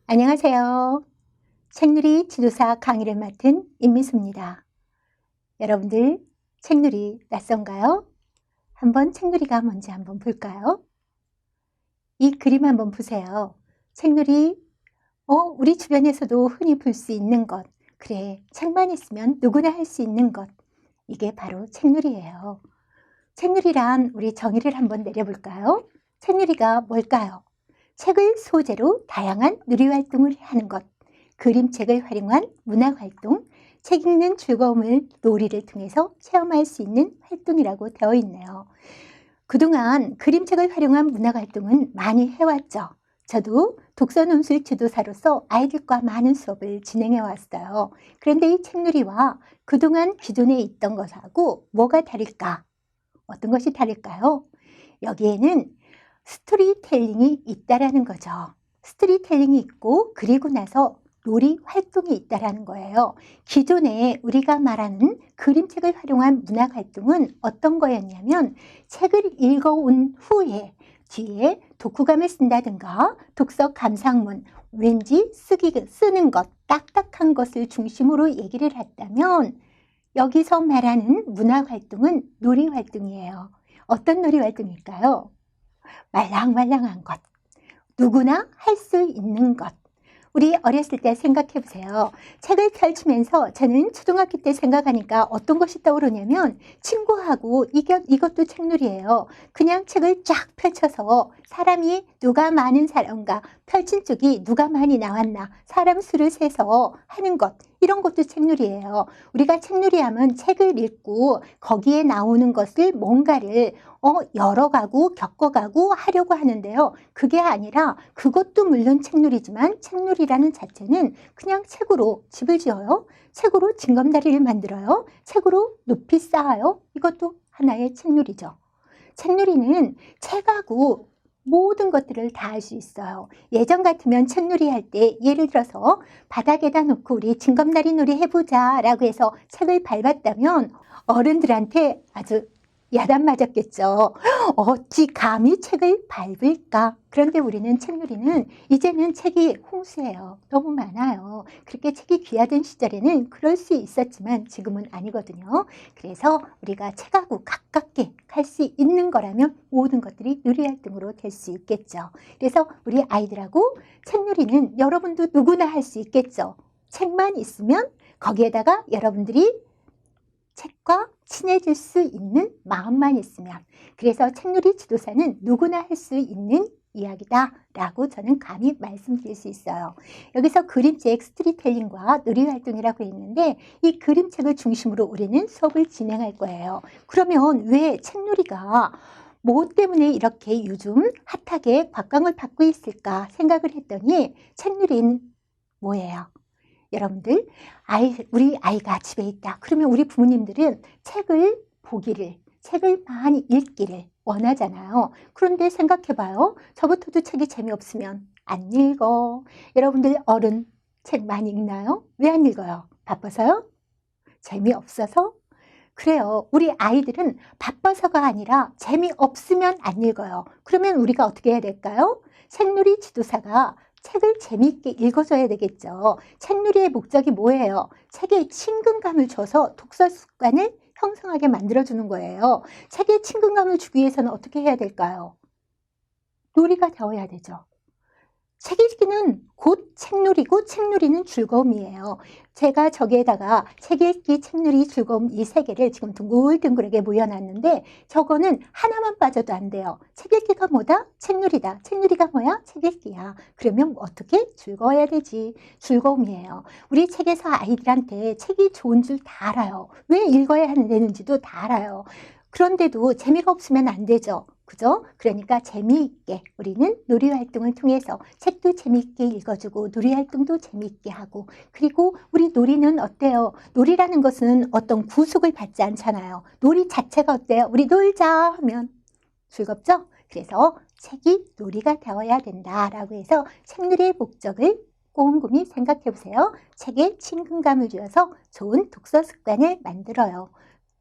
안녕하세요. 책누리 지도사 강의를 맡은 임미수입니다. 여러분들 책누리 낯선가요? 한번 책누리가 뭔지 한번 볼까요? 이 그림 한번 보세요. 책누리, 우리 주변에서도 흔히 볼 수 있는 것. 그래, 책만 있으면 누구나 할 수 있는 것. 이게 바로 책누리예요. 책누리란 우리 정의를 한번 내려볼까요? 책누리가 뭘까요? 책을 소재로 다양한 누리활동을 하는 것, 그림책을 활용한 문화활동, 책 읽는 즐거움을 놀이를 통해서 체험할 수 있는 활동이라고 되어 있네요. 그동안 그림책을 활용한 문화활동은 많이 해왔죠. 저도 독서논술 지도사로서 아이들과 많은 수업을 진행해 왔어요. 그런데 이 책누리와 그동안 기존에 있던 것하고 뭐가 다를까? 어떤 것이 다를까요? 여기에는 스토리텔링이 있다라는 거죠. 스토리텔링이 있고 그리고 나서 놀이 활동이 있다라는 거예요. 기존에 우리가 말하는 그림책을 활용한 문학 활동은 어떤 거였냐면 책을 읽어온 후에 뒤에 독후감을 쓴다든가 독서 감상문, 왠지 쓰는 것, 딱딱한 것을 중심으로 얘기를 했다면 여기서 말하는 문학 활동은 놀이 활동이에요. 어떤 놀이 활동일까요? 말랑말랑한 것, 누구나 할 수 있는 것. 우리 어렸을 때 생각해 보세요. 책을 펼치면서 저는 초등학교 때 생각하니까 어떤 것이 떠오르냐면 친구하고 이것도 책놀이에요. 그냥 책을 쫙 펼쳐서 사람이 누가 많은 사람과 펼친 쪽이 누가 많이 나왔나 사람 수를 세서 하는 것. 이런 것도 책놀이에요. 우리가 책놀이 하면 책을 읽고 거기에 나오는 것을 뭔가를 열어가고 겪어가고 하려고 하는데요. 그게 아니라 그것도 물론 책놀이지만 책놀이라는 자체는 그냥 책으로 집을 지어요. 책으로 징검다리를 만들어요. 책으로 높이 쌓아요. 이것도 하나의 책놀이죠. 책놀이는 책하고 모든 것들을 다 할 수 있어요. 예전 같으면 책놀이 할 때 예를 들어서 바닥에다 놓고 우리 징검다리 놀이 해보자 라고 해서 책을 밟았다면 어른들한테 아주 야단 맞았겠죠. 어찌 감히 책을 밟을까? 그런데 우리는 책놀이는 이제는 책이 홍수예요. 너무 많아요. 그렇게 책이 귀하던 시절에는 그럴 수 있었지만 지금은 아니거든요. 그래서 우리가 책하고 가깝게 갈 수 있는 거라면 모든 것들이 놀이활동으로 될 수 있겠죠. 그래서 우리 아이들하고 책놀이는 여러분도 누구나 할 수 있겠죠. 책만 있으면 거기에다가 여러분들이 책과 친해질 수 있는 마음만 있으면, 그래서 책놀이 지도사는 누구나 할 수 있는 이야기다 라고 저는 감히 말씀드릴 수 있어요. 여기서 그림책 스토리텔링과 놀이활동이라고 했는데 이 그림책을 중심으로 우리는 수업을 진행할 거예요. 그러면 왜 책놀이가 뭐 때문에 이렇게 요즘 핫하게 곽광을 받고 있을까 생각을 했더니 책놀이는 뭐예요? 여러분들, 우리 아이가 집에 있다. 그러면 우리 부모님들은 책을 보기를, 책을 많이 읽기를 원하잖아요. 그런데 생각해봐요. 저부터도 책이 재미없으면 안 읽어. 여러분들 어른 책 많이 읽나요? 왜 안 읽어요? 바빠서요? 재미없어서? 그래요. 우리 아이들은 바빠서가 아니라 재미없으면 안 읽어요. 그러면 우리가 어떻게 해야 될까요? 책놀이 지도사가 책을 재미있게 읽어줘야 되겠죠. 책놀이의 목적이 뭐예요? 책에 친근감을 줘서 독서 습관을 형성하게 만들어주는 거예요. 책에 친근감을 주기 위해서는 어떻게 해야 될까요? 놀이가 되어야 되죠. 책 읽기는 곧 책놀이고 책놀이는 즐거움이에요. 제가 저기에다가 책 읽기, 책놀이, 즐거움 이 세 개를 지금 둥글둥글하게 모여놨는데 저거는 하나만 빠져도 안 돼요. 책 읽기가 뭐다? 책놀이다. 책놀이가 뭐야? 책 읽기야. 그러면 어떻게? 즐거워야 되지. 즐거움이에요. 우리 책에서 아이들한테 책이 좋은 줄 다 알아요. 왜 읽어야 되는지도 다 알아요. 그런데도 재미가 없으면 안 되죠. 그죠? 그러니까 재미있게 우리는 놀이활동을 통해서 책도 재미있게 읽어주고 놀이활동도 재미있게 하고, 그리고 우리 놀이는 어때요? 놀이라는 것은 어떤 구속을 받지 않잖아요. 놀이 자체가 어때요? 우리 놀자 하면 즐겁죠? 그래서 책이 놀이가 되어야 된다라고 해서 책놀이의 목적을 꼼꼼히 생각해 보세요. 책에 친근감을 주어서 좋은 독서 습관을 만들어요.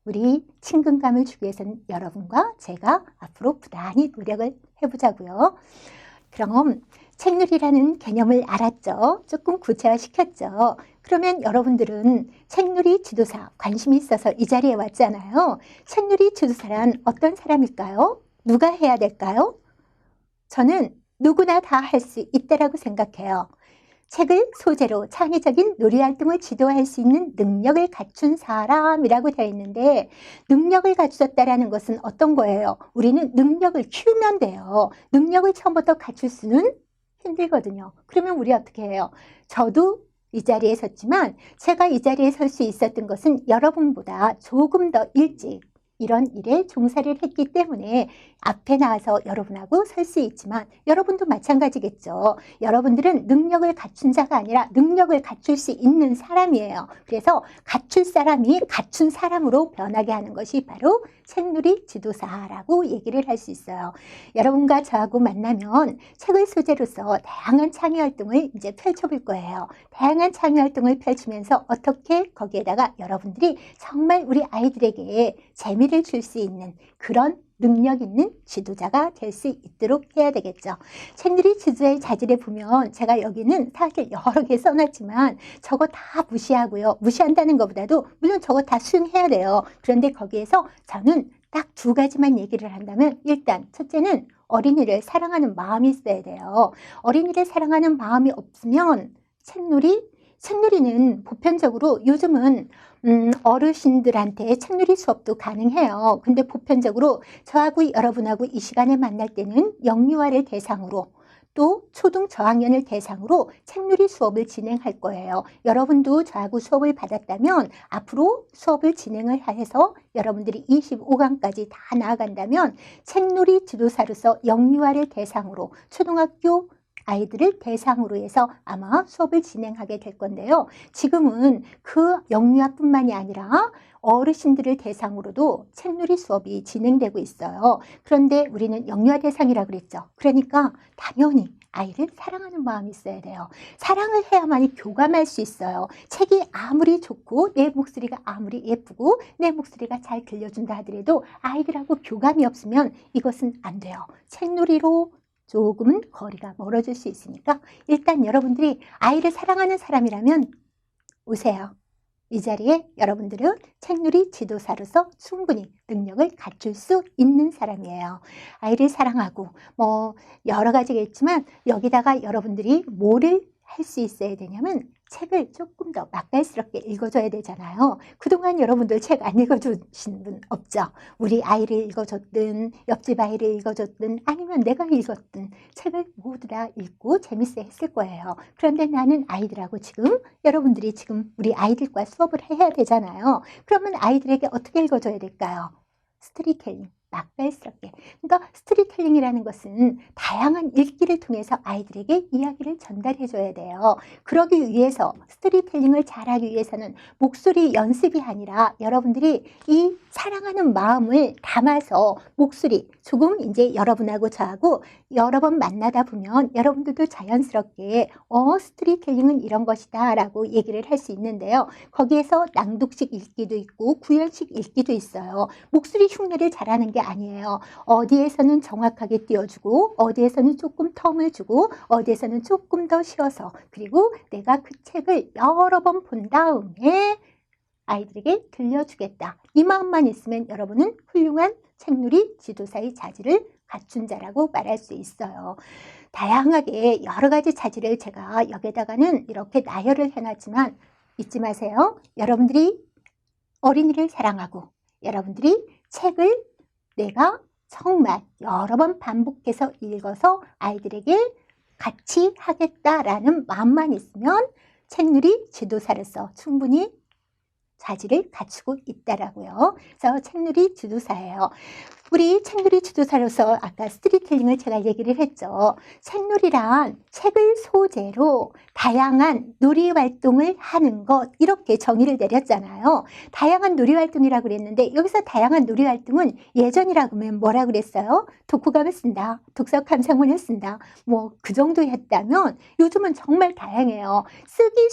우리 친근감을 주기 위해서는 여러분과 제가 앞으로 부단히 노력을 해보자고요. 그럼 책놀이라는 개념을 알았죠. 조금 구체화시켰죠. 그러면 여러분들은 책놀이 지도사 관심이 있어서 이 자리에 왔잖아요. 책놀이 지도사란 어떤 사람일까요? 누가 해야 될까요? 저는 누구나 다 할 수 있다라고 생각해요. 책을 소재로 창의적인 놀이활동을 지도할 수 있는 능력을 갖춘 사람이라고 되어 있는데, 능력을 갖추었다라는 것은 어떤 거예요? 우리는 능력을 키우면 돼요. 능력을 처음부터 갖출 수는 힘들거든요. 그러면 우리 어떻게 해요? 저도 이 자리에 섰지만 제가 이 자리에 설 수 있었던 것은 여러분보다 조금 더 일찍 이런 일에 종사를 했기 때문에 앞에 나와서 여러분하고 설 수 있지만, 여러분도 마찬가지겠죠. 여러분들은 능력을 갖춘 자가 아니라 능력을 갖출 수 있는 사람이에요. 그래서 갖출 사람이 갖춘 사람으로 변하게 하는 것이 바로 책놀이 지도사라고 얘기를 할 수 있어요. 여러분과 저하고 만나면 책을 소재로서 다양한 창의 활동을 이제 펼쳐볼 거예요. 다양한 창의 활동을 펼치면서 어떻게 거기에다가 여러분들이 정말 우리 아이들에게 재미를 줄 수 있는 그런 능력 있는 지도자가 될 수 있도록 해야 되겠죠. 책놀이 지도자의 자질에 보면 제가 여기는 사실 여러 개 써놨지만 저거 다 무시하고요. 무시한다는 것보다도 물론 저거 다 수용해야 돼요. 그런데 거기에서 저는 딱 두 가지만 얘기를 한다면, 일단 첫째는 어린이를 사랑하는 마음이 있어야 돼요. 어린이를 사랑하는 마음이 없으면 책놀이는 보편적으로 요즘은 어르신들한테 책놀이 수업도 가능해요. 근데 보편적으로 저하고 여러분하고 이 시간에 만날 때는 영유아를 대상으로, 또 초등 저학년을 대상으로 책놀이 수업을 진행할 거예요. 여러분도 저하고 수업을 받았다면 앞으로 수업을 진행을 해서 여러분들이 25강까지 다 나아간다면 책놀이 지도사로서 영유아를 대상으로, 초등학교 아이들을 대상으로 해서 아마 수업을 진행하게 될 건데요. 지금은 그 영유아뿐만이 아니라 어르신들을 대상으로도 책놀이 수업이 진행되고 있어요. 그런데 우리는 영유아 대상이라고 그랬죠. 그러니까 당연히 아이를 사랑하는 마음이 있어야 돼요. 사랑을 해야만이 교감할 수 있어요. 책이 아무리 좋고 내 목소리가 아무리 예쁘고 내 목소리가 잘 들려준다 하더라도 아이들하고 교감이 없으면 이것은 안 돼요. 책놀이로 조금은 거리가 멀어질 수 있으니까 일단 여러분들이 아이를 사랑하는 사람이라면 오세요. 이 자리에 여러분들은 책놀이 지도사로서 충분히 능력을 갖출 수 있는 사람이에요. 아이를 사랑하고 여러 가지가 있지만 여기다가 여러분들이 뭐를 할 수 있어야 되냐면 책을 조금 더 맛깔스럽게 읽어줘야 되잖아요. 그동안 여러분들 책 안 읽어주신 분 없죠? 우리 아이를 읽어줬든 옆집 아이를 읽어줬든 아니면 내가 읽었든 책을 모두 다 읽고 재밌어 했을 거예요. 그런데 나는 아이들하고 여러분들이 지금 우리 아이들과 수업을 해야 되잖아요. 그러면 아이들에게 어떻게 읽어줘야 될까요? 스토리텔링. 맛깔스럽게. 그러니까 스토리텔링이라는 것은 다양한 읽기를 통해서 아이들에게 이야기를 전달해 줘야 돼요. 그러기 위해서 스토리텔링을 잘하기 위해서는 목소리 연습이 아니라 여러분들이 이 사랑하는 마음을 담아서 목소리, 조금 이제 여러분하고 저하고 여러 번 만나다 보면 여러분들도 자연스럽게 스토리텔링은 이런 것이다 라고 얘기를 할 수 있는데요. 거기에서 낭독식 읽기도 있고 구연식 읽기도 있어요. 목소리 흉내를 잘하는 게 아니에요. 어디에서는 정확하게 띄워주고 어디에서는 조금 텀을 주고 어디에서는 조금 더 쉬어서, 그리고 내가 그 책을 여러 번 본 다음에 아이들에게 들려주겠다. 이 마음만 있으면 여러분은 훌륭한 책놀이 지도사의 자질을 갖춘 자라고 말할 수 있어요. 다양하게 여러 가지 자질을 제가 여기다가는 이렇게 나열을 해놨지만 잊지 마세요. 여러분들이 어린이를 사랑하고 여러분들이 책을 내가 정말 여러 번 반복해서 읽어서 아이들에게 같이 하겠다라는 마음만 있으면 책놀이 지도사로서 충분히 자질을 갖추고 있다라고요. 그래서 책놀이 지도사예요. 우리 책놀이 지도사로서 아까 스토리텔링을 제가 얘기를 했죠. 책놀이란 책을 소재로 다양한 놀이활동을 하는 것, 이렇게 정의를 내렸잖아요. 다양한 놀이활동이라고 그랬는데 여기서 다양한 놀이활동은 예전이라고 하면 뭐라고 그랬어요? 독후감을 쓴다, 독서 감상문을 쓴다, 그 정도였다면 요즘은 정말 다양해요. 쓰기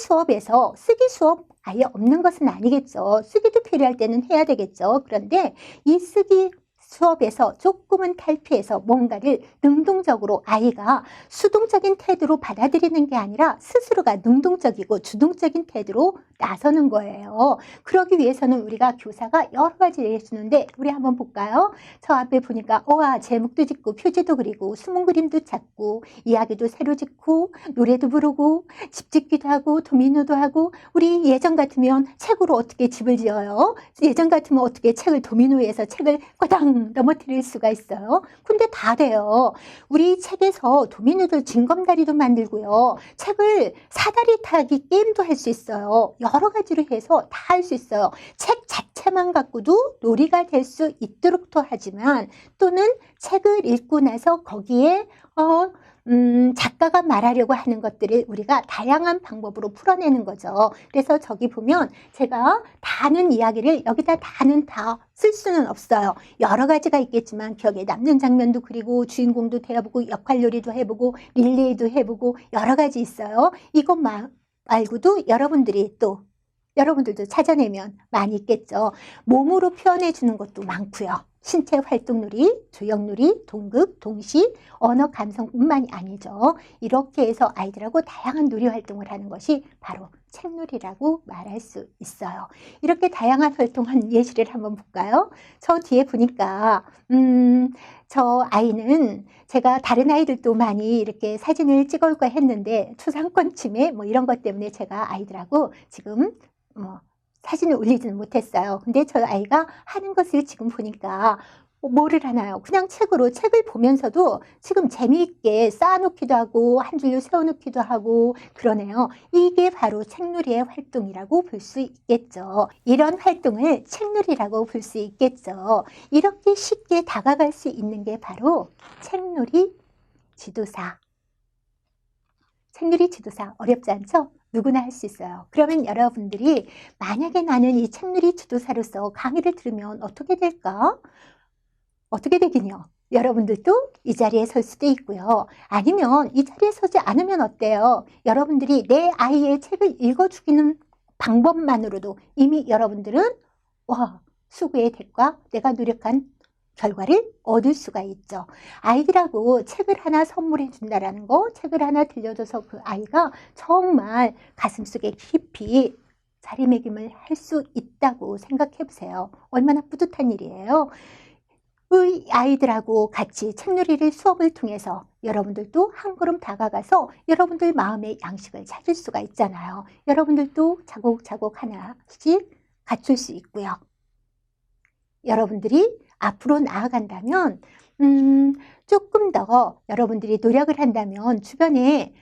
수업 아예 없는 것은 아니겠죠. 쓰기도 필요할 때는 해야 되겠죠. 그런데 이 쓰기 수업에서 조금은 탈피해서 뭔가를 능동적으로 아이가 수동적인 태도로 받아들이는 게 아니라 스스로가 능동적이고 주동적인 태도로 나서는 거예요. 그러기 위해서는 우리가 교사가 여러 가지를 해주는데 우리 한번 볼까요? 저 앞에 보니까 제목도 짓고 표지도 그리고 수문 그림도 찾고 이야기도 새로 짓고 노래도 부르고 집 짓기도 하고 도미노도 하고 우리 예전 같으면 책으로 어떻게 집을 지어요? 예전 같으면 어떻게 책을 도미노에서 책을 꽈당 넘어뜨릴 수가 있어요? 근데 다 돼요. 우리 책에서 도미노도 징검다리도 만들고요. 책을 사다리 타기 게임도 할 수 있어요. 여러 가지로 해서 다 할 수 있어요. 책 자체만 갖고도 놀이가 될 수 있도록도 하지만 또는 책을 읽고 나서 거기에 작가가 말하려고 하는 것들을 우리가 다양한 방법으로 풀어내는 거죠. 그래서 저기 보면 제가 다는 이야기를 여기다 다는 다 쓸 수는 없어요. 여러 가지가 있겠지만 기억에 남는 장면도 그리고 주인공도 되어보고 역할놀이도 해보고 릴레이도 해보고 여러 가지 있어요. 이것 말고도 여러분들도 찾아내면 많이 있겠죠. 몸으로 표현해 주는 것도 많고요. 신체 활동놀이, 조형놀이, 동극, 동시, 언어 감성뿐만이 아니죠. 이렇게 해서 아이들하고 다양한 놀이 활동을 하는 것이 바로 책놀이라고 말할 수 있어요. 이렇게 다양한 활동한 예시를 한번 볼까요? 저 뒤에 보니까 저 아이는 제가 다른 아이들도 많이 이렇게 사진을 찍어올까 했는데 초상권 침해 뭐 이런 것 때문에 제가 아이들하고 지금 사진을 올리지는 못했어요. 근데 저 아이가 하는 것을 지금 보니까 뭐를 하나요? 그냥 책을 보면서도 지금 재미있게 쌓아놓기도 하고 한 줄로 세워놓기도 하고 그러네요. 이게 바로 책놀이의 활동이라고 볼 수 있겠죠. 이런 활동을 책놀이라고 볼 수 있겠죠. 이렇게 쉽게 다가갈 수 있는 게 바로 책놀이 지도사. 책놀이 지도사 어렵지 않죠? 누구나 할 수 있어요. 그러면 여러분들이 만약에 나는 이 책놀이 지도사로서 강의를 들으면 어떻게 될까? 어떻게 되긴요? 여러분들도 이 자리에 설 수도 있고요. 아니면 이 자리에 서지 않으면 어때요? 여러분들이 내 아이의 책을 읽어주기는 방법만으로도 이미 여러분들은 수고의 대가 내가 노력한 결과를 얻을 수가 있죠. 아이들하고 책을 하나 선물해 준다라는 거, 책을 하나 들려줘서 그 아이가 정말 가슴속에 깊이 자리매김을 할 수 있다고 생각해 보세요. 얼마나 뿌듯한 일이에요. 의 아이들하고 같이 책놀이를 수업을 통해서 여러분들도 한 걸음 다가가서 여러분들 마음의 양식을 찾을 수가 있잖아요. 여러분들도 자곡자곡 하나씩 갖출 수 있고요. 여러분들이 앞으로 나아간다면 조금 더 여러분들이 노력을 한다면 주변에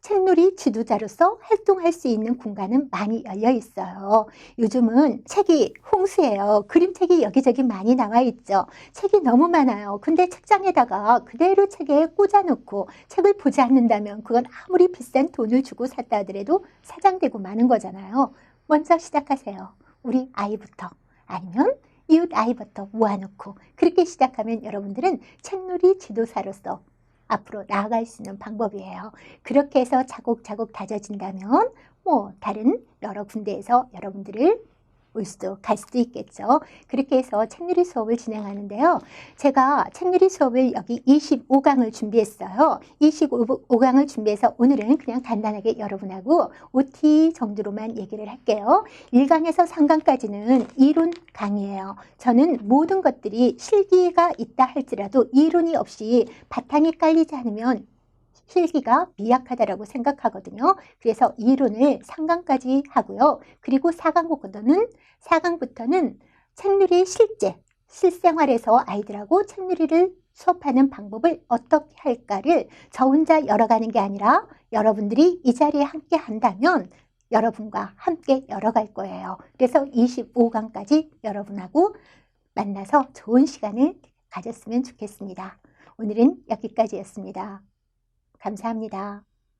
책놀이 지도자로서 활동할 수 있는 공간은 많이 열려 있어요. 요즘은 책이 홍수예요. 그림책이 여기저기 많이 나와 있죠. 책이 너무 많아요. 근데 책장에다가 그대로 책에 꽂아놓고 책을 보지 않는다면 그건 아무리 비싼 돈을 주고 샀다 하더라도 사장되고 마는 거잖아요. 먼저 시작하세요. 우리 아이부터 아니면 이웃 아이부터 모아놓고 그렇게 시작하면 여러분들은 책놀이 지도사로서 앞으로 나아갈 수 있는 방법이에요. 그렇게 해서 자곡자곡 다져진다면 다른 여러 군데에서 여러분들을 갈 수도 있겠죠. 그렇게 해서 책놀이 수업을 진행하는데요. 제가 책놀이 수업을 여기 25강을 준비했어요. 25강을 준비해서 오늘은 그냥 간단하게 여러분하고 OT 정도로만 얘기를 할게요. 1강에서 3강까지는 이론 강의예요. 저는 모든 것들이 실기가 있다 할지라도 이론이 없이 바탕이 깔리지 않으면 실기가 미약하다라고 생각하거든요. 그래서 이론을 3강까지 하고요. 그리고 4강부터는 책놀이 실생활에서 아이들하고 책놀이를 수업하는 방법을 어떻게 할까를 저 혼자 열어가는 게 아니라 여러분들이 이 자리에 함께 한다면 여러분과 함께 열어갈 거예요. 그래서 25강까지 여러분하고 만나서 좋은 시간을 가졌으면 좋겠습니다. 오늘은 여기까지였습니다. 감사합니다.